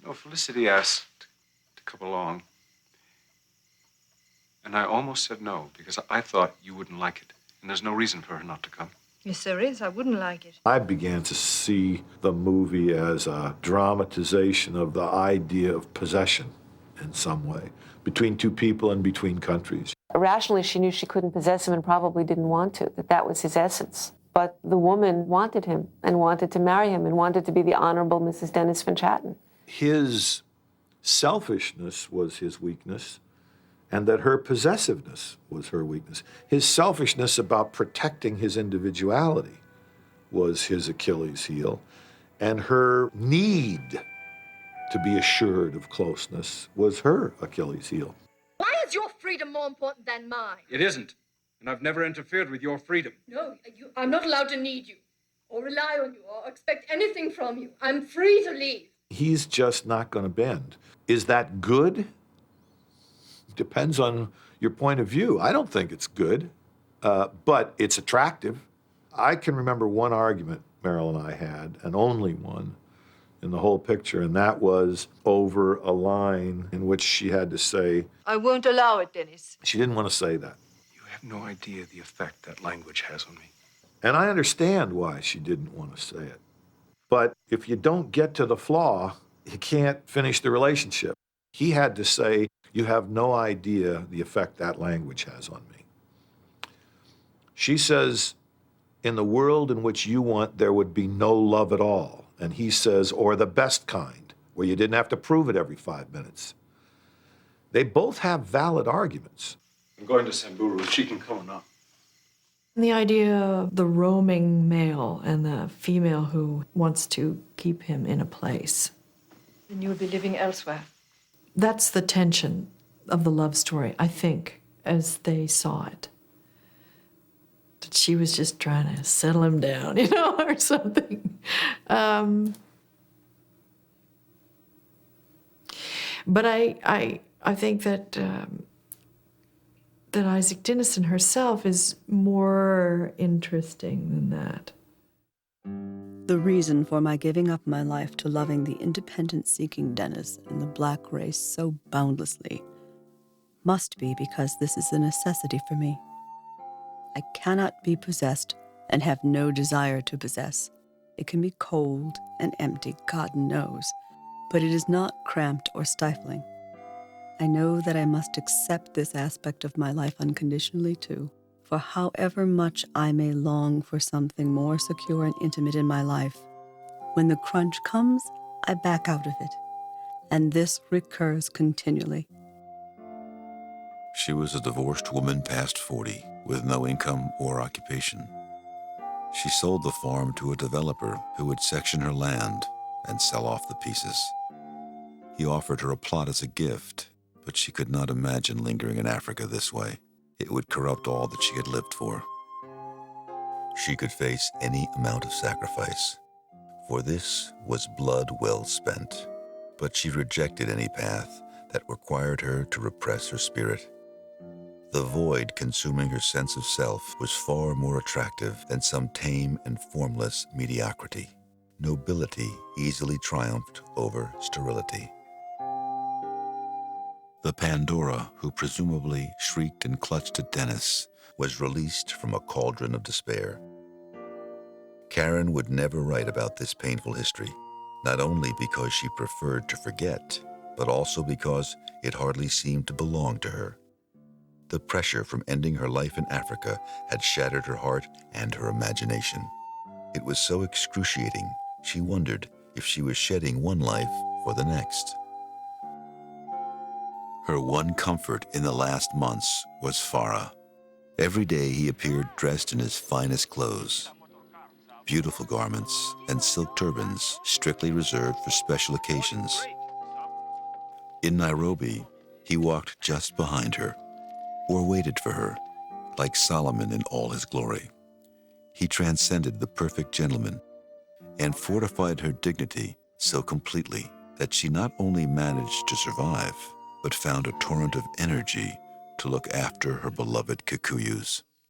No, Felicity asked to come along. And I almost said no, because I thought you wouldn't like it. And there's no reason for her not to come. Yes, there is. I wouldn't like it. I began to see the movie as a dramatization of the idea of possession in some way, between two people and between countries. Rationally, she knew she couldn't possess him and probably didn't want to, that was his essence. But the woman wanted him and wanted to marry him and wanted to be the Honorable Mrs. Dennis Van Chatten. His selfishness was his weakness, and that her possessiveness was her weakness. His selfishness about protecting his individuality was his Achilles heel, and her need to be assured of closeness was her Achilles heel. Why is your freedom more important than mine? It isn't. And I've never interfered with your freedom. No, I'm not allowed to need you, or rely on you, or expect anything from you. I'm free to leave. He's just not going to bend. Is that good? Depends on your point of view. I don't think it's good, but it's attractive. I can remember one argument Meryl and I had, and only one in the whole picture, and that was over a line in which she had to say, I won't allow it, Dennis. she didn't want to say that. You have no idea the effect that language has on me. And I understand why she didn't want to say it. But if you don't get to the flaw, you can't finish the relationship. He had to say, you have no idea the effect that language has on me. She says, in the world in which you want, there would be no love at all. And he says, or the best kind, where you didn't have to prove it every 5 minutes. They both have valid arguments. I'm going to Samburu. If she can come or not. The idea of the roaming male and the female who wants to keep him in a place. And you would be living elsewhere. That's the tension of the love story, I think, as they saw it. That she was just trying to settle him down, or something. But I think that that Isaac Dinesen herself is more interesting than that. The reason for my giving up my life to loving the independent-seeking Dennis and the black race so boundlessly must be because this is a necessity for me. I cannot be possessed and have no desire to possess. It can be cold and empty, God knows, but it is not cramped or stifling. I know that I must accept this aspect of my life unconditionally, too. For however much I may long for something more secure and intimate in my life, when the crunch comes, I back out of it. And this recurs continually. She was a divorced woman past 40, with no income or occupation. She sold the farm to a developer who would section her land and sell off the pieces. He offered her a plot as a gift, but she could not imagine lingering in Africa this way. It would corrupt all that she had lived for. She could face any amount of sacrifice, for this was blood well spent. But she rejected any path that required her to repress her spirit. The void consuming her sense of self was far more attractive than some tame and formless mediocrity. Nobility easily triumphed over sterility. The Pandora, who presumably shrieked and clutched at Dennis, was released from a cauldron of despair. Karen would never write about this painful history, not only because she preferred to forget, but also because it hardly seemed to belong to her. The pressure from ending her life in Africa had shattered her heart and her imagination. It was so excruciating, she wondered if she was shedding one life for the next. Her one comfort in the last months was Farah. Every day he appeared dressed in his finest clothes, beautiful garments and silk turbans strictly reserved for special occasions. In Nairobi, he walked just behind her, or waited for her, like Solomon in all his glory. He transcended the perfect gentleman and fortified her dignity so completely that she not only managed to survive, but found a torrent of energy to look after her beloved Kikuyus.